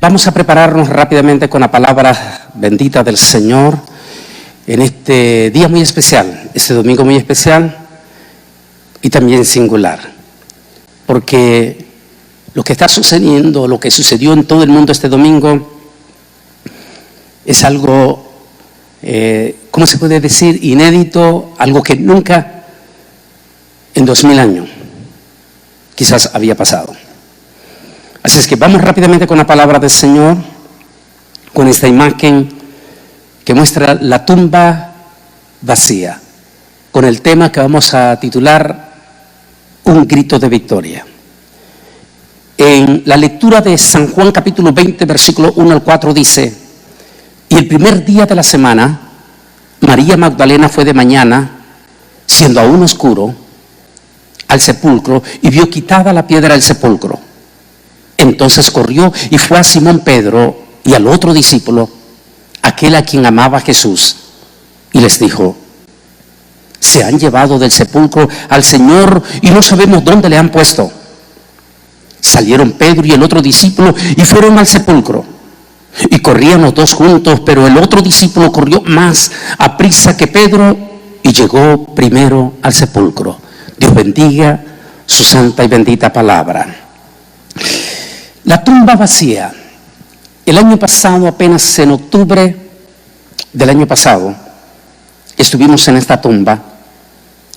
Vamos a prepararnos rápidamente con la palabra bendita del Señor en este día muy especial, este domingo muy especial y también singular, porque lo que está sucediendo, lo que sucedió en todo el mundo este domingo es algo, ¿cómo se puede decir? Inédito, algo que nunca en 2000 años quizás había pasado. Así es que vamos rápidamente con la palabra del Señor, con esta imagen que muestra la tumba vacía, con el tema que vamos a titular Un grito de victoria. En la lectura de San Juan capítulo 20, versículo 1 al 4 dice: y el primer día de la semana, María Magdalena fue de mañana, siendo aún oscuro, al sepulcro y vio quitada la piedra del sepulcro. Entonces corrió y fue a Simón Pedro y al otro discípulo, aquel a quien amaba Jesús, y les dijo: se han llevado del sepulcro al Señor y no sabemos dónde le han puesto. Salieron Pedro y el otro discípulo y fueron al sepulcro. Y corrían los dos juntos, pero el otro discípulo corrió más aprisa que Pedro y llegó primero al sepulcro. Dios bendiga su santa y bendita palabra. La tumba vacía. El año pasado, apenas en octubre del año pasado, estuvimos en esta tumba,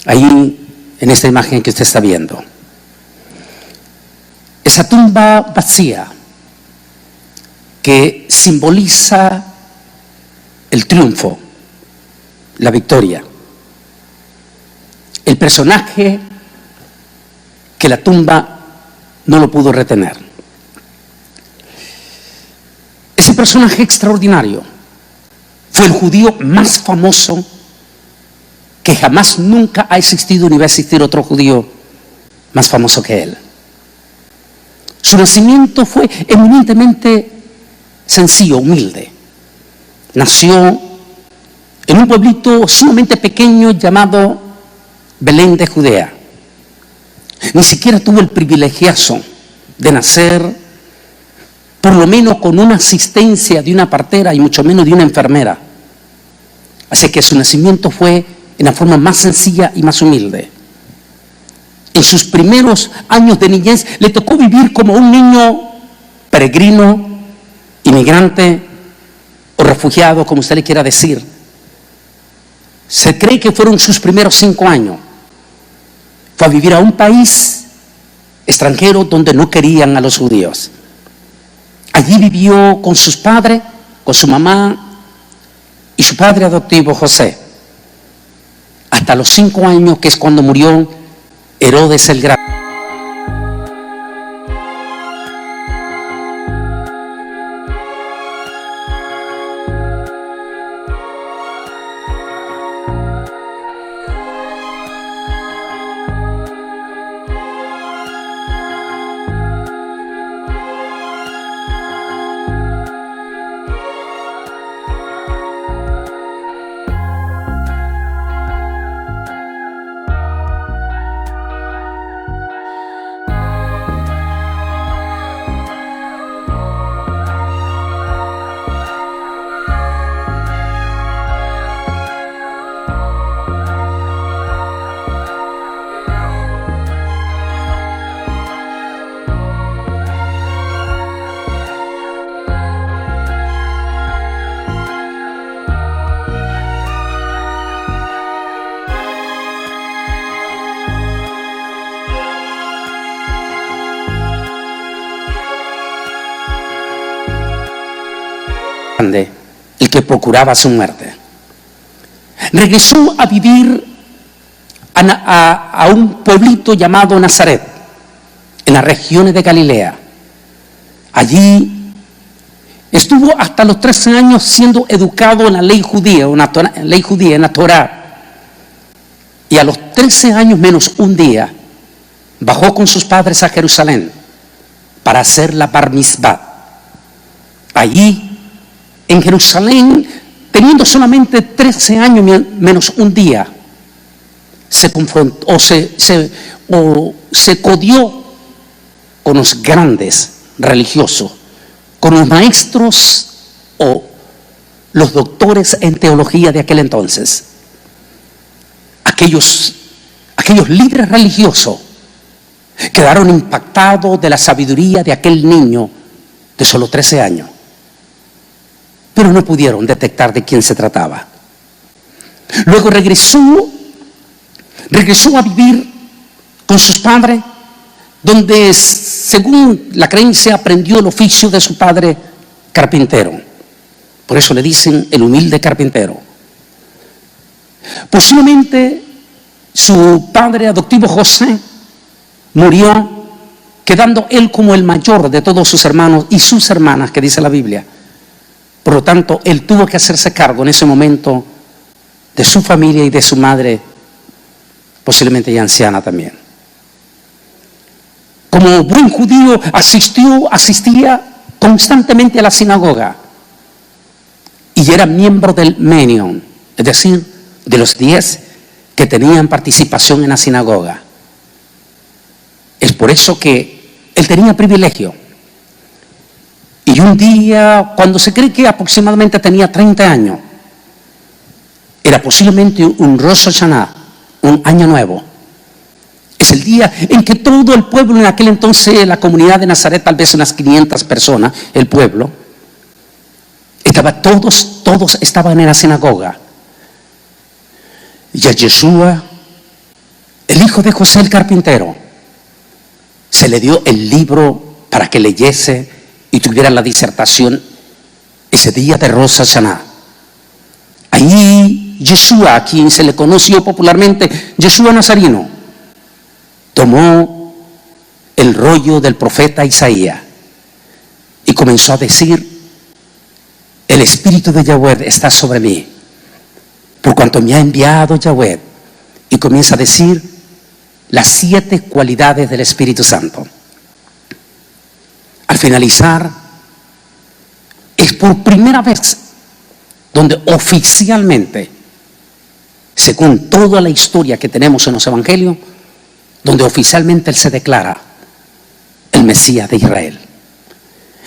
ahí en esta imagen que usted está viendo. Esa tumba vacía que simboliza el triunfo, la victoria. El personaje que la tumba no lo pudo retener. Ese personaje extraordinario fue el judío más famoso que jamás nunca ha existido ni va a existir otro judío más famoso que él. Su nacimiento fue eminentemente sencillo, humilde. Nació en un pueblito sumamente pequeño llamado Belén de Judea. Ni siquiera tuvo el privilegiazo de nacer por lo menos con una asistencia de una partera y mucho menos de una enfermera. Así que su nacimiento fue en la forma más sencilla y más humilde. En sus primeros años de niñez le tocó vivir como un niño peregrino, inmigrante o refugiado, como usted le quiera decir. Se cree que fueron sus primeros 5 años. Fue a vivir a un país extranjero donde no querían a los judíos. Allí vivió con sus padres, con su mamá y su padre adoptivo José, hasta los 5 años, que es cuando murió Herodes el Grande. El que procuraba su muerte. Regresó a vivir a un pueblito llamado Nazaret, en las regiones de Galilea. Allí estuvo hasta los 13 años siendo educado en la ley judía, en la Torá. Y a los 13 años menos un día, bajó con sus padres a Jerusalén para hacer la Bar Mitzvah. Allí en Jerusalén, teniendo solamente 13 años menos un día, se confrontó, se codió con los grandes religiosos con los maestros o los doctores en teología de aquel entonces. Aquellos líderes religiosos quedaron impactados de la sabiduría de aquel niño de solo 13 años, pero no pudieron detectar de quién se trataba. Luego regresó a vivir con sus padres, donde según la creencia aprendió el oficio de su padre carpintero. Por eso le dicen el humilde carpintero. Posiblemente su padre adoptivo José murió, quedando él como el mayor de todos sus hermanos y sus hermanas, que dice la Biblia. Por lo tanto, él tuvo que hacerse cargo en ese momento de su familia y de su madre, posiblemente ya anciana también. Como buen judío asistía constantemente a la sinagoga y era miembro del Menion, es decir, de los 10 que tenían participación en la sinagoga. Es por eso que él tenía privilegio. Y un día, cuando se cree que aproximadamente tenía 30 años, era posiblemente un Rosh Hashanah, un año nuevo. Es el día en que todo el pueblo, en aquel entonces la comunidad de Nazaret, tal vez unas 500 personas, el pueblo, todos estaban en la sinagoga. Y a Yeshua, el hijo de José el carpintero, se le dio el libro para que leyese y tuviera la disertación ese día de Rosh Hashanah. Ahí Yeshua, a quien se le conoció popularmente Yeshua Nazareno, tomó el rollo del profeta Isaías y comenzó a decir: el Espíritu de Yahweh está sobre mí, por cuanto me ha enviado Yahweh. Y comienza a decir las 7 cualidades del Espíritu Santo. Al finalizar, es por primera vez donde oficialmente, según toda la historia que tenemos en los evangelios, donde oficialmente él se declara el Mesías de Israel.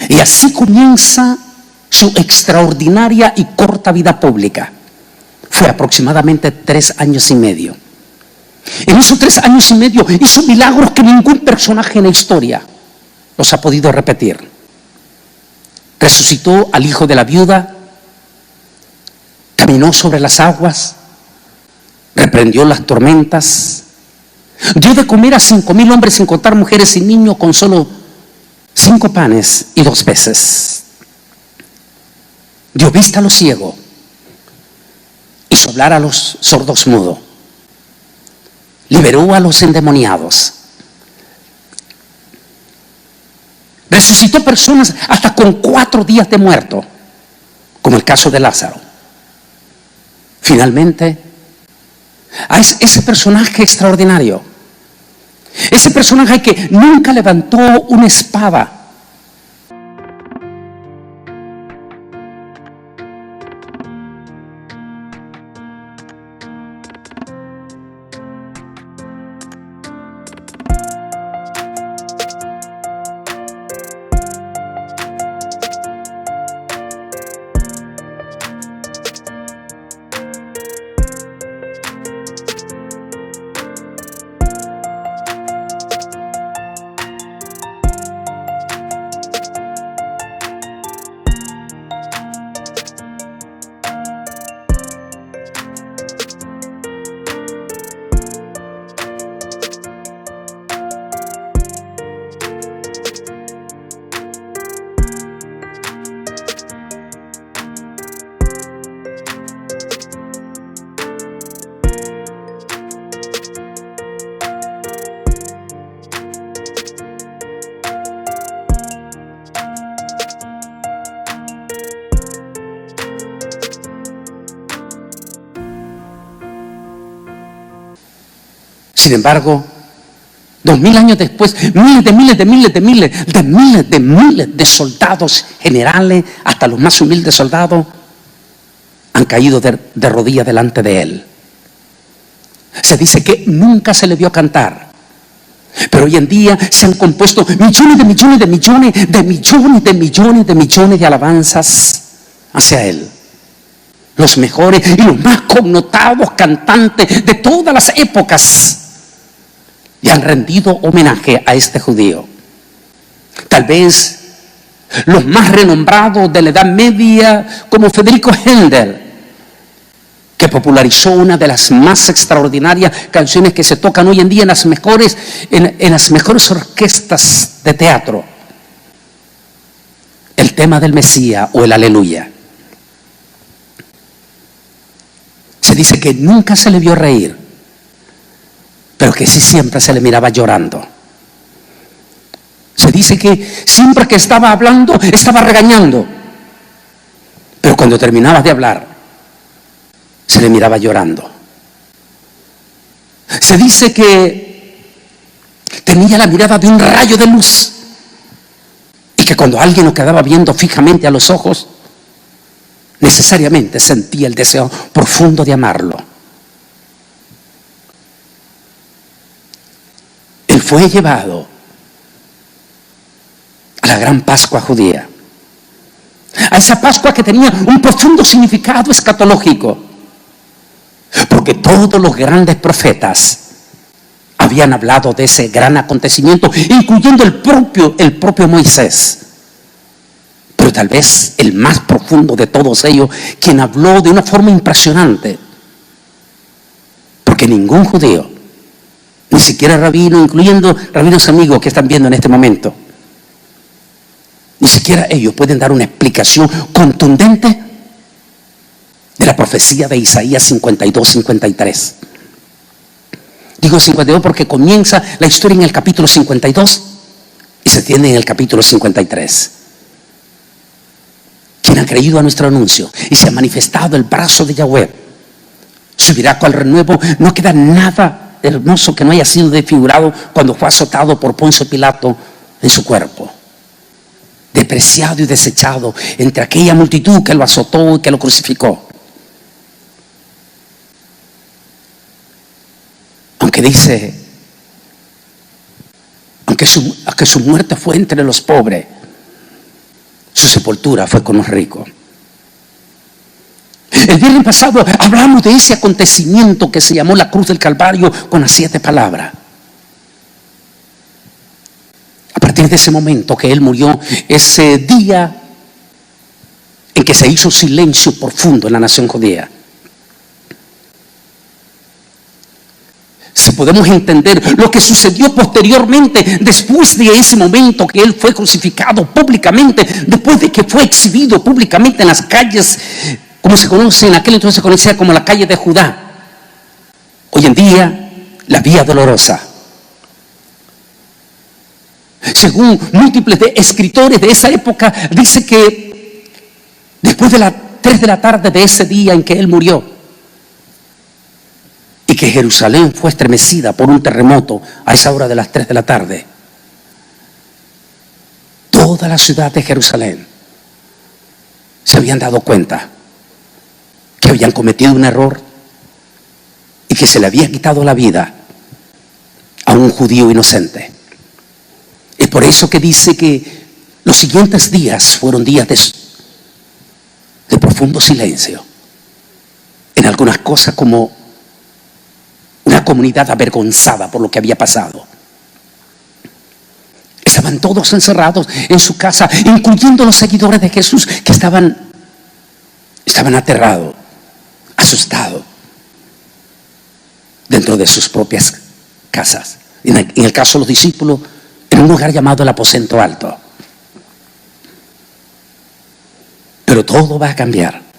Y así comienza su extraordinaria y corta vida pública. Fue aproximadamente 3 años y medio. En esos 3 años y medio hizo milagros que ningún personaje en la historia los ha podido repetir. Resucitó al hijo de la viuda, caminó sobre las aguas, reprendió las tormentas, dio de comer a 5,000 hombres, sin contar mujeres y niños, con solo 5 panes y 2 peces. Dio vista a los ciegos, hizo hablar a los sordos mudos, liberó a los endemoniados, resucitó personas hasta con 4 días de muerto, como el caso de Lázaro. Finalmente, a ese personaje extraordinario, ese personaje que nunca levantó una espada, sin embargo, 2000 años después, miles de soldados generales, hasta los más humildes soldados, han caído de rodillas delante de él. Se dice que nunca se le vio cantar, Pero hoy en día se han compuesto millones de millones de millones de millones de millones de millones de alabanzas hacia Él. Los mejores y los más connotados cantantes de todas las épocas le han rendido homenaje a este judío. Tal vez los más renombrados de la Edad Media, como Federico Händel, que popularizó una de las más extraordinarias canciones que se tocan hoy en día en las mejores orquestas de teatro, el tema del Mesías o el Aleluya. Se dice que nunca se le vio reír, pero que sí siempre se le miraba llorando. Se dice que siempre que estaba hablando, estaba regañando, pero cuando terminaba de hablar, se le miraba llorando. Se dice que tenía la mirada de un rayo de luz y que cuando alguien lo quedaba viendo fijamente a los ojos, necesariamente sentía el deseo profundo de amarlo. Él fue llevado a la gran Pascua judía, a esa Pascua que tenía un profundo significado escatológico, porque todos los grandes profetas habían hablado de ese gran acontecimiento, incluyendo el propio Moisés. Pero tal vez el más profundo de todos ellos, quien habló de una forma impresionante, porque ningún judío, ni siquiera rabino, incluyendo rabinos amigos que están viendo en este momento, ni siquiera ellos pueden dar una explicación contundente de la profecía de Isaías 52-53. Digo 52 porque comienza la historia en el capítulo 52 y se tiende en el capítulo 53. Quien ha creído a nuestro anuncio y se ha manifestado el brazo de Yahweh subirá con el renuevo. No queda nada hermoso que no haya sido desfigurado cuando fue azotado por Poncio Pilato en su cuerpo, despreciado y desechado entre aquella multitud que lo azotó y que lo crucificó. Aunque dice, aunque su muerte fue entre los pobres, su sepultura fue con los ricos. El viernes pasado hablamos de ese acontecimiento que se llamó la cruz del Calvario con las 7 palabras. A partir de ese momento que Él murió, ese día en que se hizo silencio profundo en la nación judía, si podemos entender lo que sucedió posteriormente, después de ese momento que Él fue crucificado públicamente, después de que fue exhibido públicamente en las calles, como se conoce, en aquel entonces se conocía como la calle de Judá, hoy en día la Vía Dolorosa. Según múltiples escritores de esa época, dice que después de las 3 de la tarde de ese día en que Él murió, y que Jerusalén fue estremecida por un terremoto a esa hora de las 3 de la tarde, toda la ciudad de Jerusalén se habían dado cuenta que habían cometido un error y que se le había quitado la vida a un judío inocente. Es por eso que dice que los siguientes días fueron días de profundo silencio. En algunas cosas como una comunidad avergonzada por lo que había pasado. Estaban todos encerrados en su casa, incluyendo los seguidores de Jesús que estaban aterrados, asustados dentro de sus propias casas. En el caso de los discípulos, en un lugar llamado el aposento alto. Pero todo va a cambiar.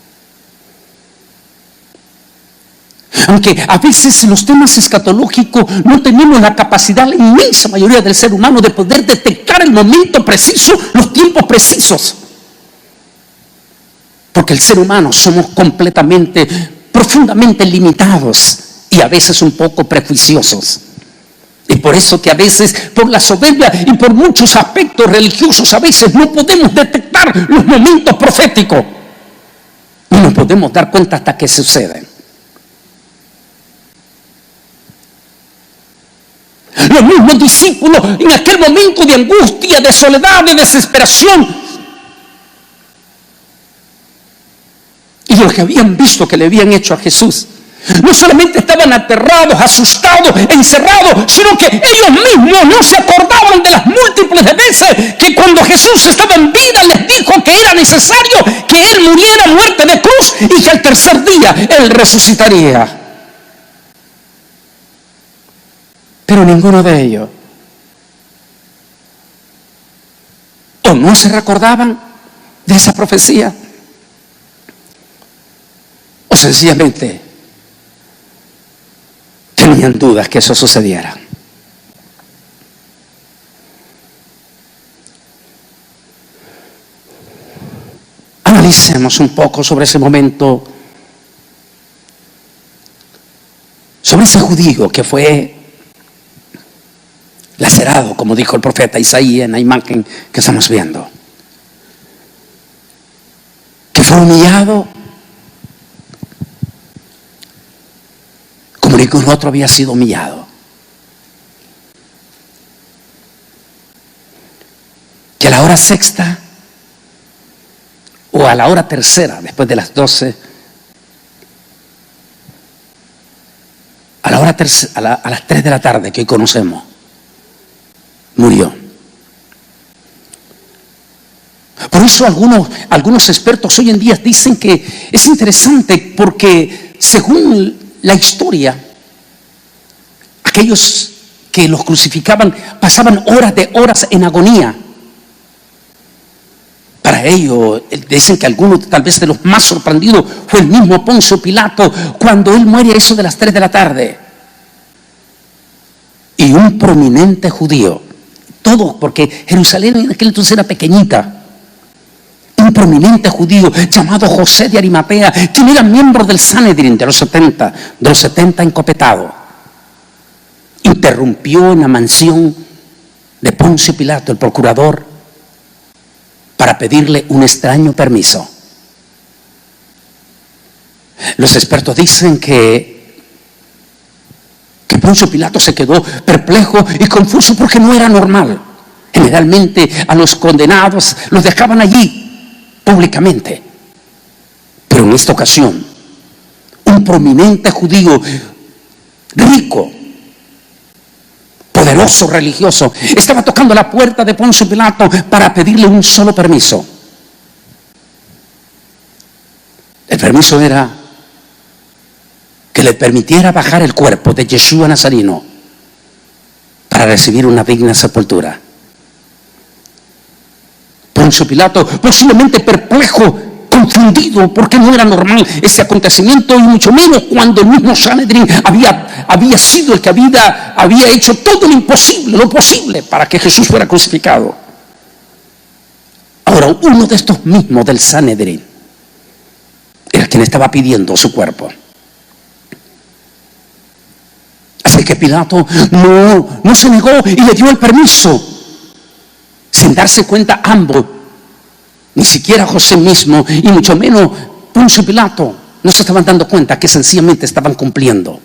Aunque a veces los temas escatológicos no tenemos la capacidad, la inmensa mayoría del ser humano, de poder detectar el momento preciso, los tiempos precisos. Porque el ser humano somos completamente, profundamente limitados y a veces un poco prejuiciosos. Y por eso que a veces, por la soberbia y por muchos aspectos religiosos, a veces no podemos detectar los momentos proféticos. No nos podemos dar cuenta hasta que suceden. Los mismos discípulos en aquel momento de angustia, de soledad, de desesperación, y los que habían visto que le habían hecho a Jesús, no solamente estaban aterrados, asustados, encerrados, sino que ellos mismos no se acordaban de las múltiples de veces que cuando Jesús estaba en vida les dijo que era necesario que Él muriera muerte de cruz y que al tercer día Él resucitaría. Pero ninguno de ellos o no se recordaban de esa profecía o sencillamente tenían dudas que eso sucediera. Analicemos un poco sobre ese momento, sobre ese judío que fue lacerado, como dijo el profeta Isaías en la imagen que estamos viendo, que fue humillado como ningún otro había sido humillado, que a la hora sexta o a la hora tercera, después de las 12, a las 3 de la tarde que hoy conocemos, murió. Por eso algunos expertos hoy en día dicen que es interesante porque según la historia, aquellos que los crucificaban pasaban horas de horas en agonía. Para ello, dicen que algunos tal vez de los más sorprendidos fue el mismo Poncio Pilato cuando él muere a eso de las 3 de la tarde. Y un prominente judío, todos, porque Jerusalén en aquel entonces era pequeñita, un prominente judío llamado José de Arimatea, quien era miembro del Sanedrín de los 70 encopetados, interrumpió en la mansión de Poncio Pilato, el procurador, para pedirle un extraño permiso. Los expertos dicen que Poncio Pilato se quedó perplejo y confuso porque no era normal. Generalmente a los condenados los dejaban allí públicamente, pero en esta ocasión un prominente judío rico, poderoso religioso, estaba tocando la puerta de Poncio Pilato para pedirle un solo permiso. El permiso era que le permitiera bajar el cuerpo de Yeshua Nazareno para recibir una digna sepultura. Poncio Pilato, posiblemente perplejo, confundido, porque no era normal ese acontecimiento, y mucho menos cuando el mismo Sanedrín había sido el que había hecho todo lo posible para que Jesús fuera crucificado. Ahora, uno de estos mismos del Sanedrín era quien estaba pidiendo su cuerpo. Así que Pilato no se negó y le dio el permiso, sin darse cuenta ambos, ni siquiera José mismo, y mucho menos Poncio Pilato, no se estaban dando cuenta que sencillamente estaban cumpliendo,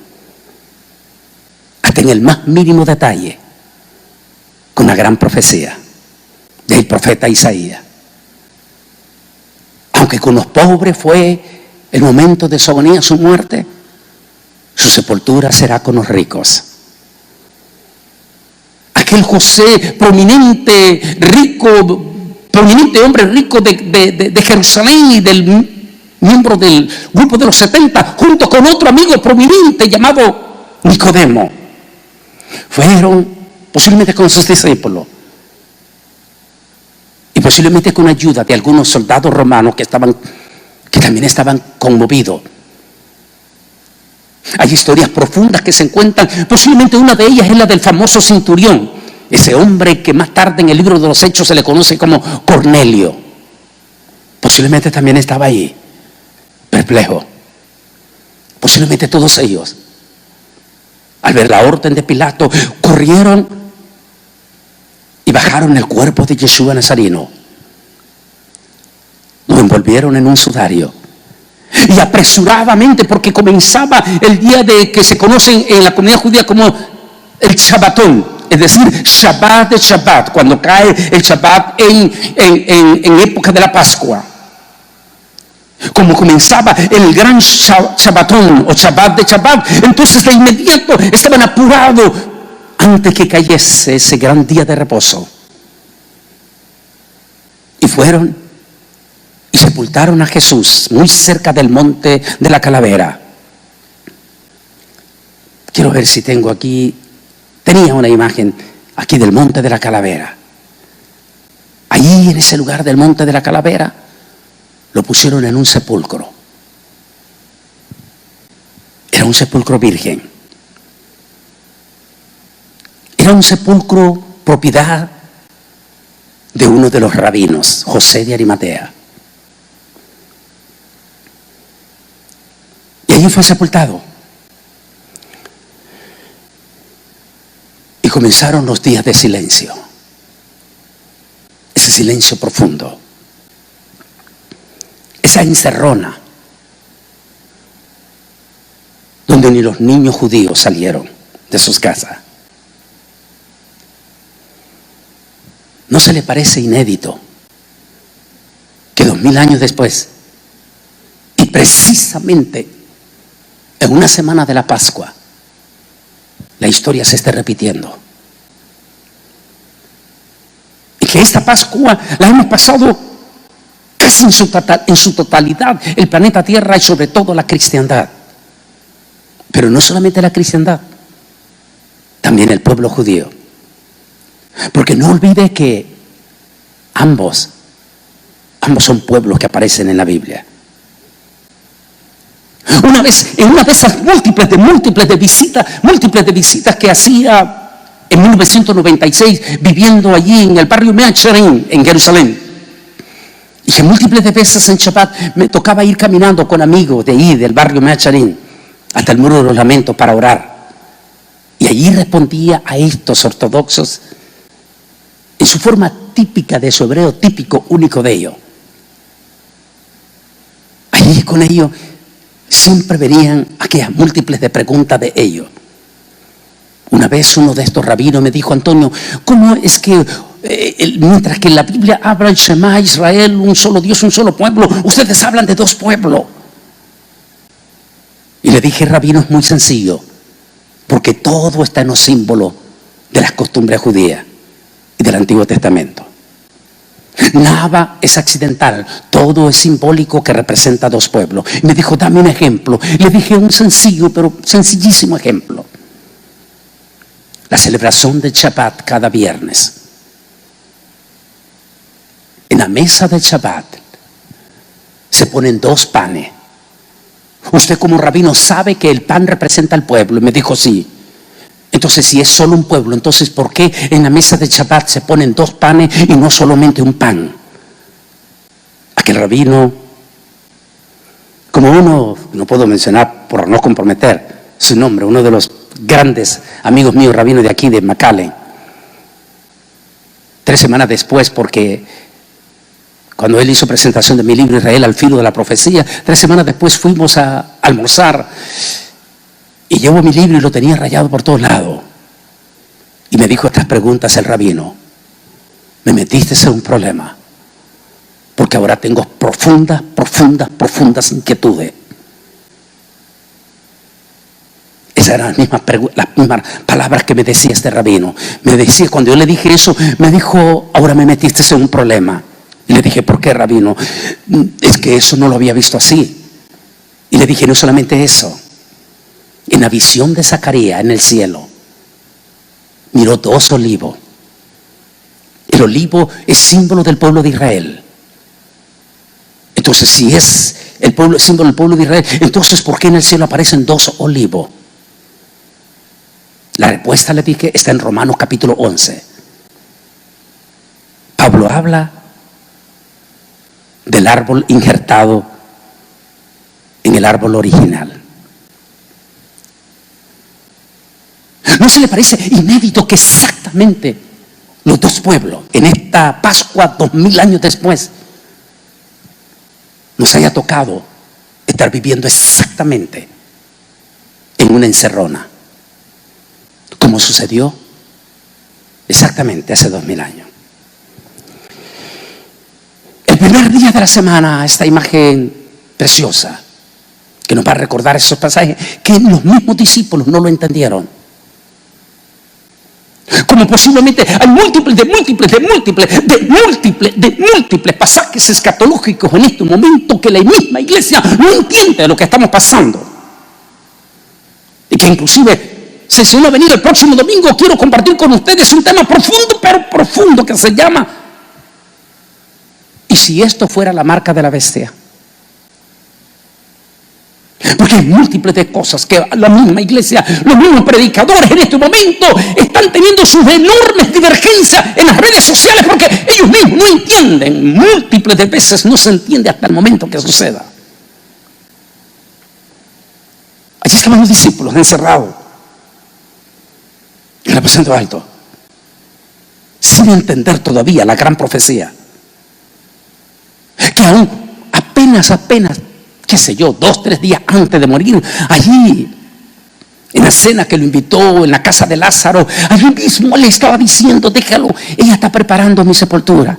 hasta en el más mínimo detalle, con la gran profecía del profeta Isaías. Aunque con los pobres fue el momento de su agonía, su muerte, su sepultura será con los ricos. Aquel José prominente, hombre rico de Jerusalén y miembro del grupo de los 70, junto con otro amigo prominente llamado Nicodemo, fueron posiblemente con sus discípulos y posiblemente con ayuda de algunos soldados romanos que también estaban conmovidos. Hay historias profundas que se encuentran, posiblemente una de ellas es la del famoso centurión, ese hombre que más tarde en el libro de los Hechos se le conoce como Cornelio. Posiblemente también estaba ahí, perplejo. Posiblemente todos ellos, al ver la orden de Pilato, corrieron y bajaron el cuerpo de Yeshua Nazareno. Lo envolvieron en un sudario y apresuradamente, porque comenzaba el día de que se conocen en la comunidad judía como el Shabbatón, es decir, Shabbat de Shabbat, cuando cae el Shabbat en época de la Pascua. Como comenzaba el gran Shabbatón o Shabbat de Shabbat, entonces de inmediato estaban apurados antes que cayese ese gran día de reposo. Y fueron y sepultaron a Jesús muy cerca del monte de la Calavera. Quiero ver si tengo aquí, tenía una imagen aquí del monte de la Calavera. Allí en ese lugar del monte de la Calavera lo pusieron en un sepulcro. Era un sepulcro virgen. Era un sepulcro propiedad de uno de los rabinos, José de Arimatea. Y allí fue sepultado. Y comenzaron los días de silencio. Ese silencio profundo. Esa encerrona. Donde ni los niños judíos salieron de sus casas. ¿No se le parece inédito que 2000 años después, y precisamente en una semana de la Pascua, la historia se esté repitiendo? Y que esta Pascua la hemos pasado casi en su totalidad, el planeta Tierra y sobre todo la cristiandad. Pero no solamente la cristiandad, también el pueblo judío. Porque no olvide que ambos son pueblos que aparecen en la Biblia. En una de esas múltiples de visitas que hacía en 1996, viviendo allí en el barrio Meacharim, en Jerusalén. Y que múltiples de veces en Shabbat me tocaba ir caminando con amigos de ahí, del barrio Meacharim, hasta el Muro de los Lamentos para orar. Y allí respondía a estos ortodoxos en su forma típica de su hebreo típico, único de ellos. Allí con ellos siempre venían aquellas múltiples de preguntas de ellos. Una vez uno de estos rabinos me dijo: Antonio, ¿cómo es que mientras que en la Biblia habla el Shema Israel, un solo Dios, un solo pueblo, ustedes hablan de dos pueblos? Y le dije: rabino, es muy sencillo, porque todo está en los símbolos de las costumbres judías y del Antiguo Testamento. Nada es accidental, todo es simbólico que representa dos pueblos. Y me dijo: dame un ejemplo. Le dije un sencillo, pero sencillísimo ejemplo. La celebración del Shabbat cada viernes. En la mesa del Shabbat se ponen dos panes. Usted como rabino sabe que el pan representa al pueblo. Y me dijo: sí. Entonces, si es solo un pueblo, entonces ¿por qué en la mesa de Shabbat se ponen dos panes y no solamente un pan? Aquel rabino, como uno, no puedo mencionar por no comprometer su nombre, uno de los grandes amigos míos, rabino de aquí, de McAllen, 3 semanas después, porque cuando él hizo presentación de mi libro Israel al filo de la profecía, 3 semanas después fuimos a almorzar. Y llevo mi libro y lo tenía rayado por todos lados. Y me dijo estas preguntas el rabino: me metiste en un problema, porque ahora tengo profundas inquietudes. Esas eran las mismas palabras que me decía este rabino. Me decía, cuando yo le dije eso, me dijo: ahora me metiste en un problema. Y le dije: ¿por qué, rabino? Es que eso no lo había visto así. Y le dije: no solamente eso. En la visión de Zacarías en el cielo, miró 2 olivos. El olivo es símbolo del pueblo de Israel. Entonces, si es el símbolo del pueblo de Israel, entonces ¿por qué en el cielo aparecen 2 olivos? La respuesta, le dije, está en Romanos capítulo 11. Pablo habla del árbol injertado en el árbol original. ¿No se le parece inédito que exactamente los dos pueblos, en esta Pascua 2000 años después, nos haya tocado estar viviendo exactamente en una encerrona? Como como sucedió exactamente hace 2000 años. El primer día de la semana, esta imagen preciosa que nos va a recordar esos pasajes que los mismos discípulos no lo entendieron. Como posiblemente hay múltiples pasajes escatológicos en este momento que la misma iglesia no entiende de lo que estamos pasando. Y que inclusive, si el Señor ha venido el próximo domingo, quiero compartir con ustedes un tema profundo, pero profundo, que se llama: ¿y si esto fuera la marca de la bestia? Porque hay múltiples de cosas que la misma iglesia, los mismos predicadores en este momento están teniendo sus enormes divergencias en las redes sociales porque ellos mismos no entienden. Múltiples de veces no se entiende hasta el momento que suceda. Allí estaban los discípulos encerrados en el aposento alto, sin entender todavía la gran profecía, que aún apenas, qué sé yo, 2, 3 días antes de morir, allí en la cena que lo invitó en la casa de Lázaro, allí mismo le estaba diciendo: déjalo, ella está preparando mi sepultura.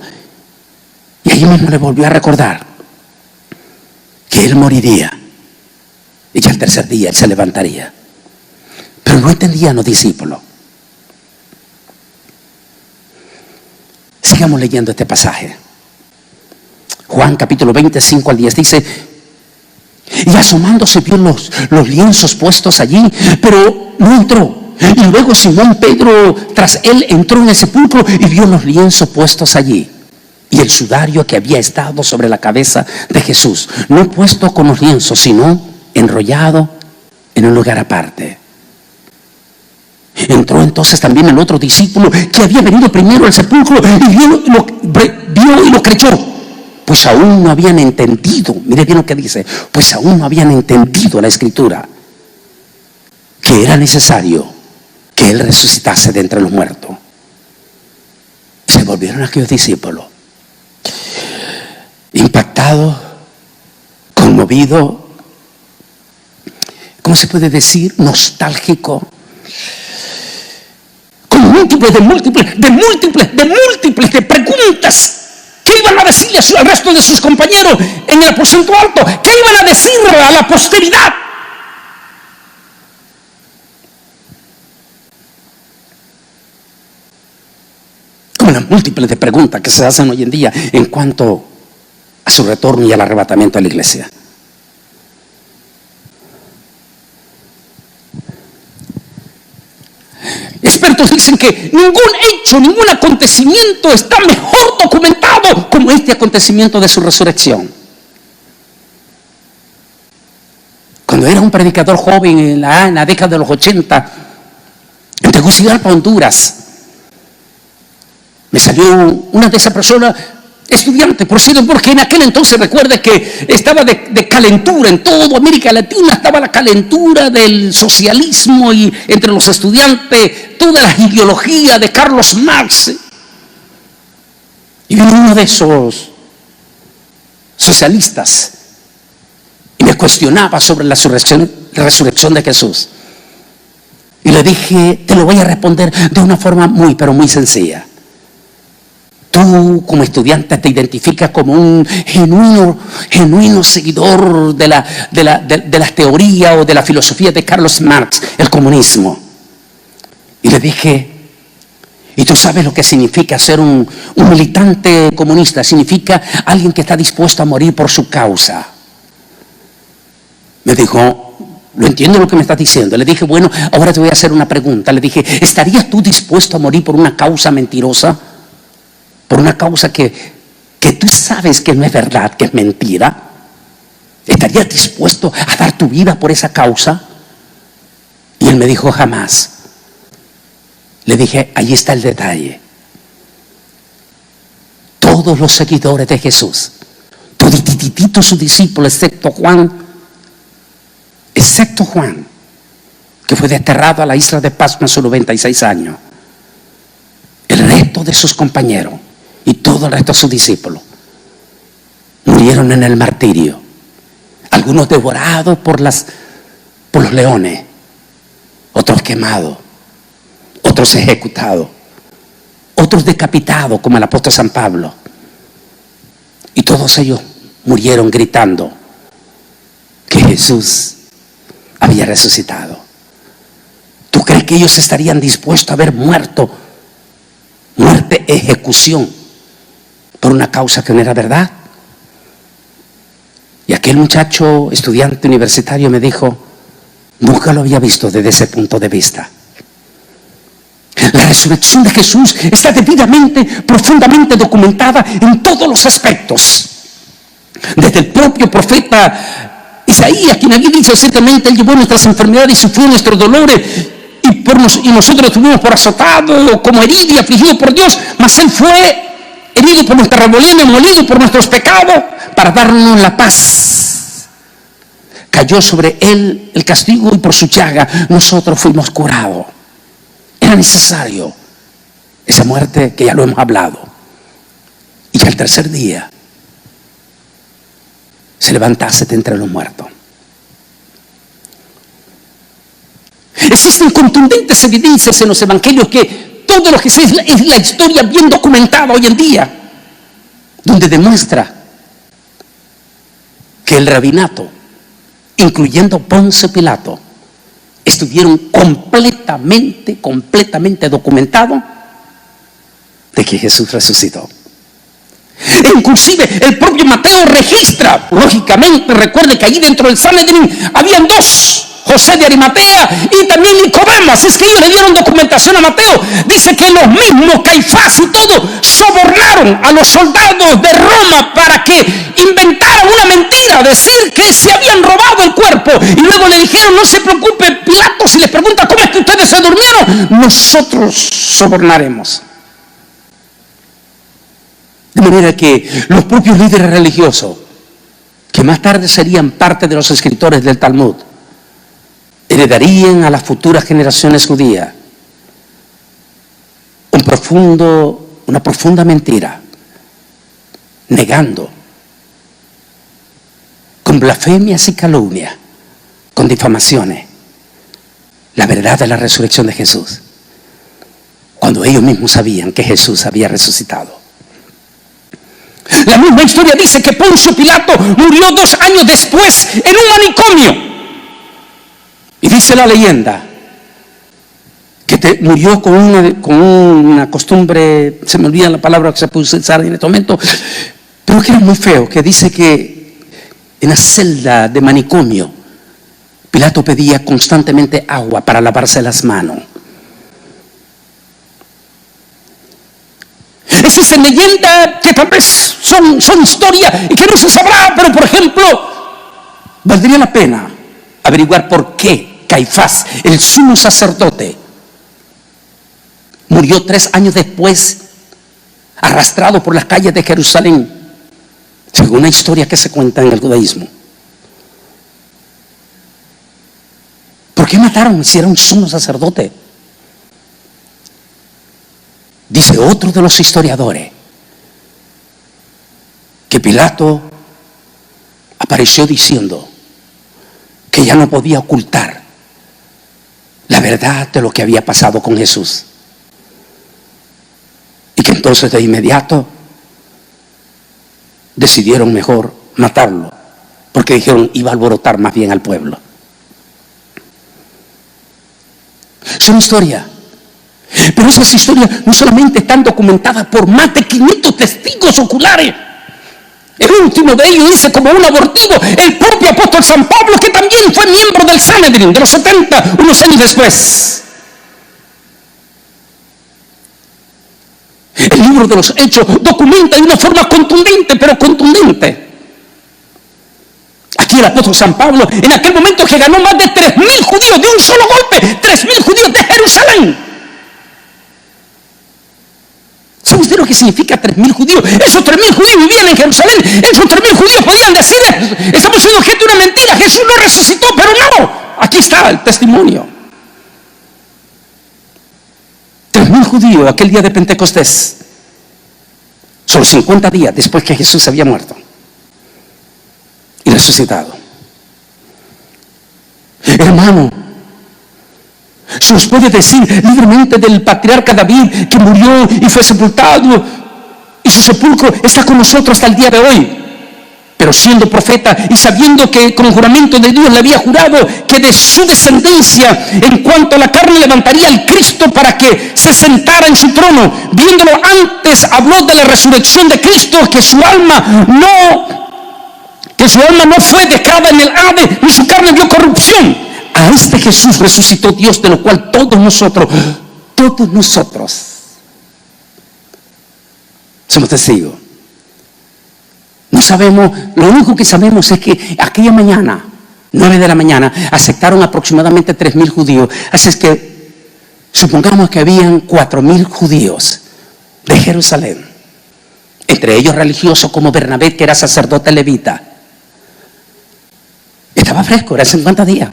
Y allí mismo le volvió a recordar que él moriría y que al tercer día él se levantaría. Pero no entendían los discípulos. Sigamos leyendo este pasaje. Juan capítulo 25 al 10 dice: y asomándose vio los lienzos puestos allí, pero no entró. Y luego Simón Pedro tras él entró en el sepulcro y vio los lienzos puestos allí, y el sudario que había estado sobre la cabeza de Jesús, no puesto con los lienzos, sino enrollado en un lugar aparte. Entró entonces también el otro discípulo que había venido primero al sepulcro y vio y lo creyó. Pues aún no habían entendido, mire bien lo que dice, pues aún no habían entendido la Escritura, que era necesario que Él resucitase de entre los muertos. Se volvieron aquellos discípulos, impactados, conmovidos, ¿cómo se puede decir? Nostálgico, con múltiples de preguntas. ¿Qué iban a decirle al resto de sus compañeros en el aposento alto? ¿Qué iban a decirle a la posteridad? Como las múltiples de preguntas que se hacen hoy en día en cuanto a su retorno y al arrebatamiento de la iglesia. Expertos dicen que ningún hecho, ningún acontecimiento está mejor documentado como este acontecimiento de su resurrección. Cuando era un predicador joven en la década de los 80, en Tegucigalpa, Honduras, me salió una de esas personas, estudiante, por cierto, porque en aquel entonces recuerde que estaba de calentura en toda América Latina, estaba la calentura del socialismo y entre los estudiantes toda la ideología de Carlos Marx. Y vino uno de esos socialistas y me cuestionaba sobre la resurrección de Jesús. Y le dije: te lo voy a responder de una forma muy, pero muy sencilla. Tú como estudiante te identificas como un genuino seguidor de las teorías o de la filosofía de Carlos Marx, el comunismo. Y le dije: ¿y tú sabes lo que significa ser un militante comunista? Significa alguien que está dispuesto a morir por su causa. Me dijo: lo entiendo lo que me estás diciendo. Le dije: bueno, ahora te voy a hacer una pregunta. Le dije: ¿estarías tú dispuesto a morir por una causa mentirosa? Por una causa que tú sabes que no es verdad, que es mentira. ¿Estarías dispuesto a dar tu vida por esa causa? Y él me dijo: jamás. Le dije: allí está el detalle. Todos los seguidores de Jesús, todititito su discípulo, excepto Juan, que fue desterrado a la isla de Pascua a sus 96 años. El resto de sus compañeros y todo el resto de sus discípulos murieron en el martirio. Algunos devorados por los leones, otros quemados, otros ejecutados, otros decapitados como el apóstol San Pablo. Y todos ellos murieron gritando que Jesús había resucitado. ¿Tú crees que ellos estarían dispuestos a haber muerto, muerte, ejecución, por una causa que no era verdad? Y aquel muchacho, estudiante universitario, me dijo: nunca lo había visto desde ese punto de vista. La resurrección de Jesús está debidamente, profundamente documentada en todos los aspectos. Desde el propio profeta Isaías, quien aquí dice: ciertamente Él llevó nuestras enfermedades y sufrió nuestros dolores, y nosotros estuvimos por azotado, como herido y afligido por Dios, mas Él fue herido por nuestra rebelión y molido por nuestros pecados, para darnos la paz. Cayó sobre Él el castigo y por su llaga nosotros fuimos curados. Era necesario esa muerte que ya lo hemos hablado. Y que al tercer día se levantase de entre los muertos. Existen contundentes evidencias en los evangelios que todo lo que es la historia bien documentada hoy en día, donde demuestra que el rabinato, incluyendo Poncio Pilato, estuvieron completamente documentados de que Jesús resucitó. E inclusive el propio Mateo registra, lógicamente, recuerde que allí dentro del Sanedrín habían dos, José de Arimatea y también Nicodemo. Así es que ellos le dieron documentación a Mateo. Dice que los mismos, Caifás y todo, sobornaron a los soldados de Roma para que inventaran una mentira, decir que se habían robado el cuerpo. Y luego le dijeron: no se preocupe, Pilato, si les pregunta cómo es que ustedes se durmieron, nosotros sobornaremos. De manera que los propios líderes religiosos, que más tarde serían parte de los escritores del Talmud, heredarían a las futuras generaciones judías una profunda mentira, negando con blasfemias y calumnias, con difamaciones, la verdad de la resurrección de Jesús, cuando ellos mismos sabían que Jesús había resucitado. La misma historia dice que Poncio Pilato murió 2 años después en un manicomio. Y dice la leyenda que murió con una costumbre, se me olvida la palabra que se puede usar en este momento, pero que era muy feo, que dice que en la celda de manicomio Pilato pedía constantemente agua para lavarse las manos. Existen leyendas que tal vez son historias y que no se sabrá, pero por ejemplo, valdría la pena averiguar por qué Caifás, el sumo sacerdote, murió 3 años después, arrastrado por las calles de Jerusalén, según una historia que se cuenta en el judaísmo. ¿Por qué mataron si era un sumo sacerdote? Dice otro de los historiadores que Pilato apareció diciendo que ya no podía ocultar la verdad de lo que había pasado con Jesús, y que entonces de inmediato decidieron mejor matarlo, porque dijeron iba a alborotar más bien al pueblo. Son historias, pero esas historias no solamente están documentadas por más de 500 testigos oculares. El último de ellos dice, como un abortivo, el propio apóstol San Pablo, que también fue miembro del Sanedrín de los 70, unos años después. El libro de los Hechos documenta de una forma contundente, pero contundente. Aquí el apóstol San Pablo, en aquel momento que ganó más de 3.000 judíos de un solo golpe, 3.000 judíos de Jerusalén. ¿Sabe usted lo que significa 3.000 judíos? Esos 3.000 judíos vivían en Jerusalén. Esos 3.000 judíos podían decir: estamos siendo gente de una mentira, Jesús no resucitó, pero no. Aquí está el testimonio. 3.000 judíos aquel día de Pentecostés, solo 50 días después que Jesús había muerto y resucitado. Hermano, su nos puede decir libremente del patriarca David, que murió y fue sepultado, y su sepulcro está con nosotros hasta el día de hoy. Pero siendo profeta y sabiendo que con juramento de Dios le había jurado que de su descendencia, en cuanto a la carne, levantaría al Cristo para que se sentara en su trono, viéndolo antes, habló de la resurrección de Cristo, que su alma no fue dejada en el Hades, ni su carne vio corrupción. A este Jesús resucitó Dios, de lo cual todos nosotros somos testigos. No sabemos, lo único que sabemos es que aquella mañana, 9 de la mañana, aceptaron aproximadamente 3,000 judíos. Así es que supongamos que habían 4,000 judíos de Jerusalén, entre ellos religiosos como Bernabé, que era sacerdote levita. Estaba fresco, eran 50 días.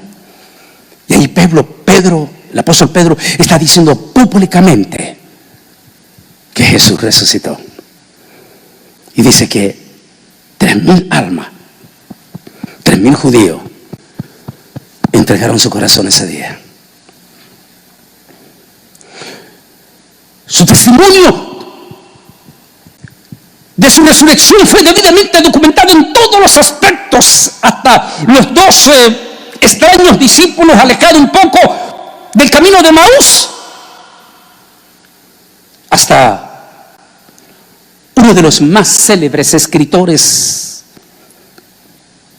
Y ahí Pedro, el apóstol Pedro, está diciendo públicamente que Jesús resucitó. Y dice que 3,000 almas, 3,000 judíos entregaron su corazón ese día. Su testimonio de su resurrección fue debidamente documentado en todos los aspectos, hasta los 12 extraños discípulos alejados un poco del camino de Maús, hasta uno de los más célebres escritores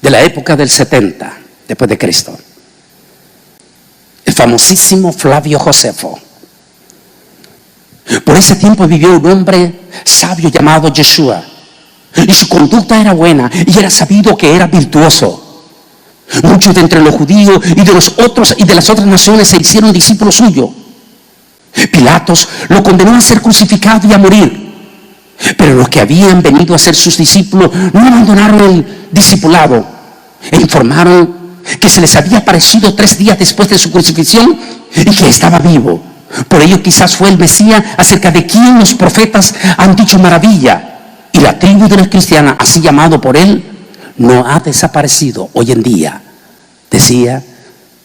de la época del 70 después de Cristo, el famosísimo Flavio Josefo. Por ese tiempo vivió un hombre sabio llamado Yeshua, y su conducta era buena, y era sabido que era virtuoso. Muchos de entre los judíos y de los otros y de las otras naciones se hicieron discípulos suyos. Pilatos lo condenó a ser crucificado y a morir. Pero los que habían venido a ser sus discípulos no abandonaron el discipulado e informaron que se les había aparecido 3 días después de su crucifixión y que estaba vivo. Por ello quizás fue el Mesías, acerca de quien los profetas han dicho maravilla. Y la tribu de los cristianos, así llamado por él, no ha desaparecido hoy en día. Decía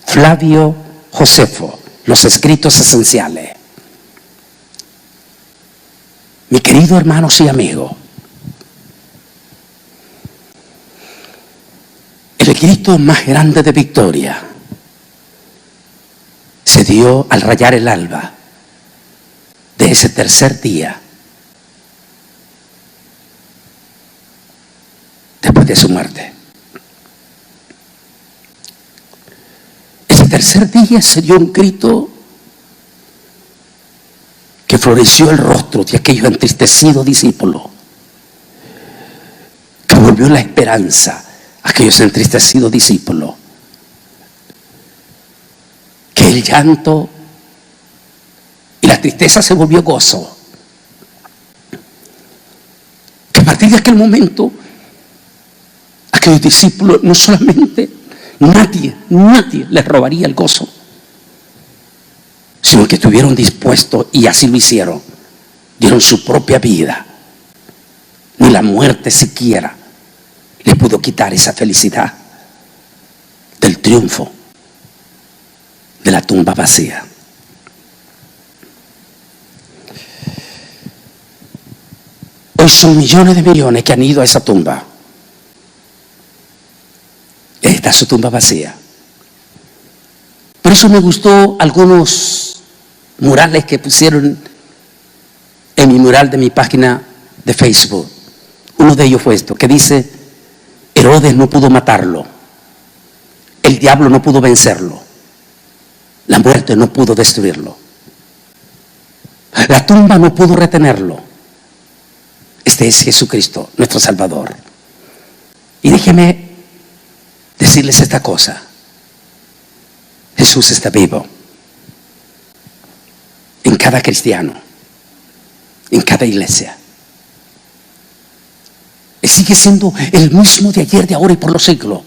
Flavio Josefo, los escritos esenciales. Mi querido hermanos y amigos, el grito más grande de victoria se dio al rayar el alba de ese tercer día después de su muerte. Ese tercer día se dio un grito que floreció el rostro de aquellos entristecidos discípulos, que volvió la esperanza a aquellos entristecidos discípulos, que el llanto y la tristeza se volvió gozo, que a partir de aquel momento aquellos discípulos no solamente nadie les robaría el gozo, sino que estuvieron dispuestos, y así lo hicieron, dieron su propia vida. Ni la muerte siquiera le pudo quitar esa felicidad del triunfo de la tumba vacía. Hoy son millones de millones que han ido a esa tumba. Y ahí está su tumba vacía. Por eso me gustó algunos murales que pusieron en mi mural de mi página de Facebook. Uno de ellos fue esto, que dice: Herodes no pudo matarlo, el diablo no pudo vencerlo, la muerte no pudo destruirlo, la tumba no pudo retenerlo. Este es Jesucristo, nuestro Salvador. Y déjeme decirles esta cosa: Jesús está vivo en cada cristiano, en cada iglesia. Y sigue siendo el mismo de ayer, de ahora y por los siglos.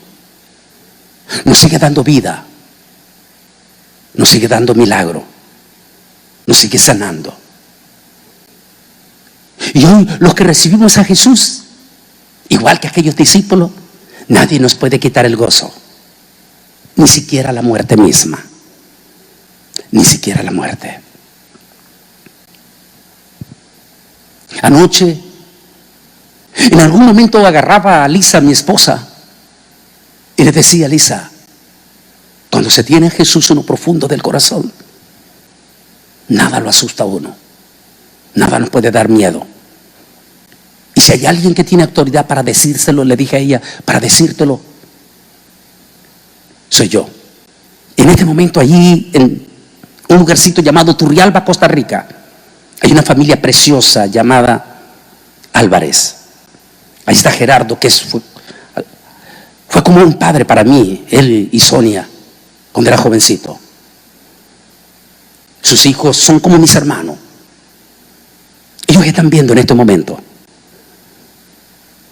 Nos sigue dando vida, nos sigue dando milagro, nos sigue sanando. Y hoy los que recibimos a Jesús, igual que aquellos discípulos, nadie nos puede quitar el gozo, ni siquiera la muerte misma. ni siquiera la muerte. Anoche, en algún momento agarraba a Lisa, mi esposa, y le decía: Lisa, cuando se tiene a Jesús en lo profundo del corazón, nada lo asusta a uno, nada nos puede dar miedo. Y si hay alguien que tiene autoridad para decírselo, le dije a ella, para decírtelo, soy yo. En este momento, allí en un lugarcito llamado Turrialba, Costa Rica, hay una familia preciosa llamada Álvarez. Ahí está Gerardo, que fue como un padre para mí, él y Sonia, cuando era jovencito. Sus hijos son como mis hermanos. Ellos están viendo en este momento.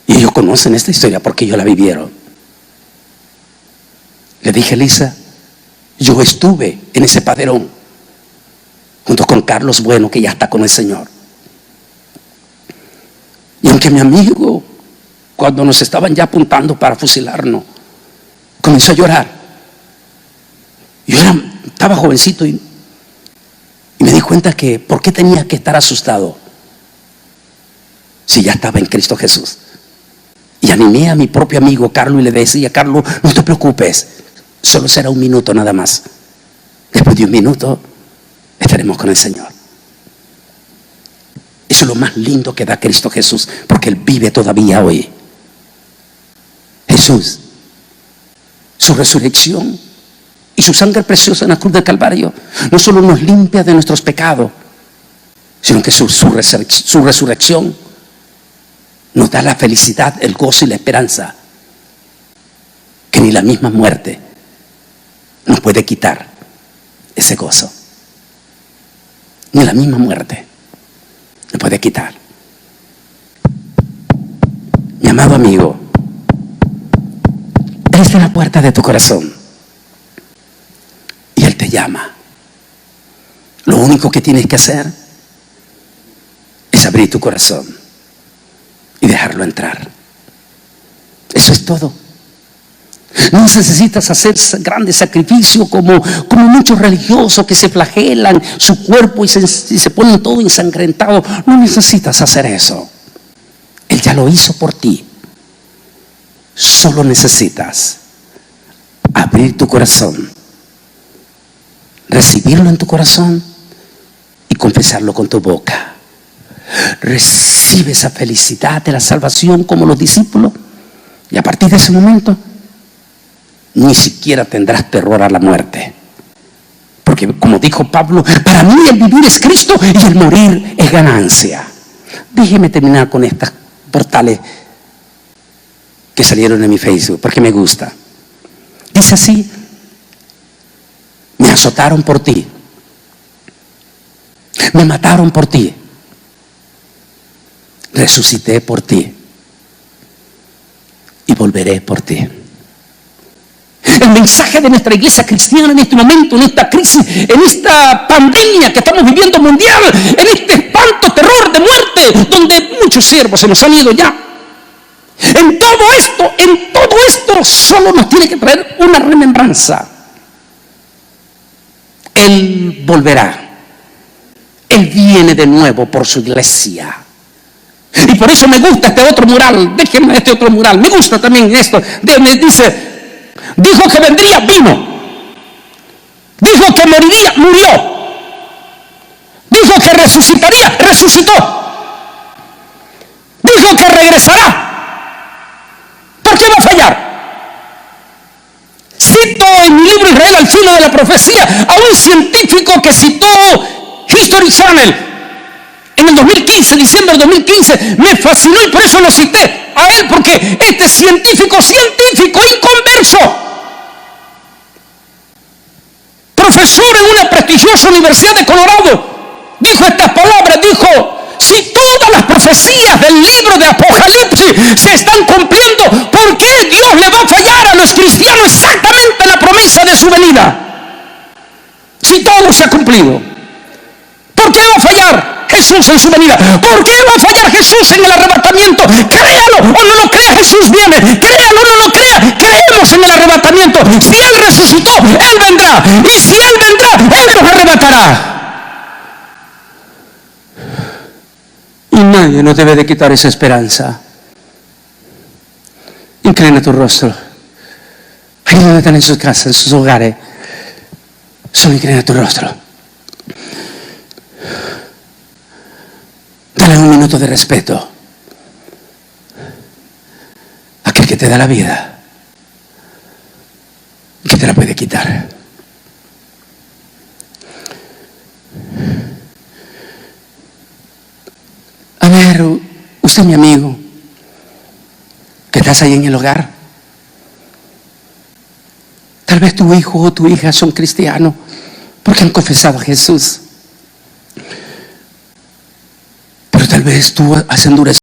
Y ellos conocen esta historia porque ellos la vivieron. Le dije: Lisa, yo estuve en ese paderón junto con Carlos Bueno, que ya está con el Señor. Y aunque mi amigo, cuando nos estaban ya apuntando para fusilarnos, comenzó a llorar, yo estaba jovencito y me di cuenta que ¿por qué tenía que estar asustado si ya estaba en Cristo Jesús? Y animé a mi propio amigo Carlos y le decía: Carlos, no te preocupes, solo será un minuto nada más. Después de un minuto estaremos con el Señor. Eso es lo más lindo que da Cristo Jesús, porque Él vive todavía hoy. Jesús, su resurrección y su sangre preciosa en la cruz del Calvario no solo nos limpia de nuestros pecados, sino que su resurrección nos da la felicidad, el gozo y la esperanza que ni la misma muerte nos puede quitar ese gozo. Ni la misma muerte nos puede quitar. Mi amado amigo, Él está en la puerta de tu corazón y Él te llama. Lo único que tienes que hacer es abrir tu corazón y dejarlo entrar. Eso es todo. No necesitas hacer grandes sacrificios como muchos religiosos que se flagelan su cuerpo y se ponen todo ensangrentado. No necesitas hacer eso. Él ya lo hizo por ti. Solo necesitas abrir tu corazón, recibirlo en tu corazón y confesarlo con tu boca. Recibe esa felicidad de la salvación como los discípulos, y a partir de ese momento ni siquiera tendrás terror a la muerte, porque como dijo Pablo, para mí el vivir es Cristo y el morir es ganancia. Déjeme terminar con estas portales que salieron en mi Facebook, porque me gusta. Dice así: me azotaron por ti, me mataron por ti, resucité por ti y volveré por ti. El mensaje de nuestra iglesia cristiana en este momento, en esta crisis, en esta pandemia que estamos viviendo mundial, en este espanto, terror de muerte, donde muchos siervos se nos han ido ya. En todo esto solo nos tiene que traer una remembranza. Él volverá. Él viene de nuevo por su iglesia. Y por eso me gusta este otro mural. Déjenme este otro mural. Me gusta también esto. Me dice: dijo que vendría, vino. Dijo que moriría, murió. Dijo que resucitaría, resucitó. Dijo que regresará. ¿Por qué va a fallar? Cito en mi libro Israel al filo de la profecía a un científico que citó History Channel en el 2015, diciembre del 2015. Me fascinó y por eso lo cité a él, porque este científico inconverso, profesor en una prestigiosa universidad de Colorado, dijo estas palabras. Dijo: si todas las profecías del libro de Apocalipsis se están cumpliendo, ¿por qué Dios le va a fallar a los cristianos exactamente la promesa de su venida? Si todo se ha cumplido, ¿por qué va a fallar Jesús en su venida? ¿Por qué va a fallar Jesús en el arrebatamiento? Créalo o no lo crea, Jesús viene. Créalo o no lo crea, creemos en el arrebatamiento. Si Él resucitó, Él vendrá. Y si Él vendrá, Él nos arrebatará. levantará. Y nadie nos debe de quitar esa esperanza. Inclina tu rostro. Ahí donde están en sus casas, en sus hogares. Solo inclina tu rostro. Dale un minuto de respeto a aquel que te da la vida, que te la puede quitar. A ver, usted, mi amigo, que estás ahí en el hogar, tal vez tu hijo o tu hija son cristianos porque han confesado a Jesús, pero tal vez tú has endurecido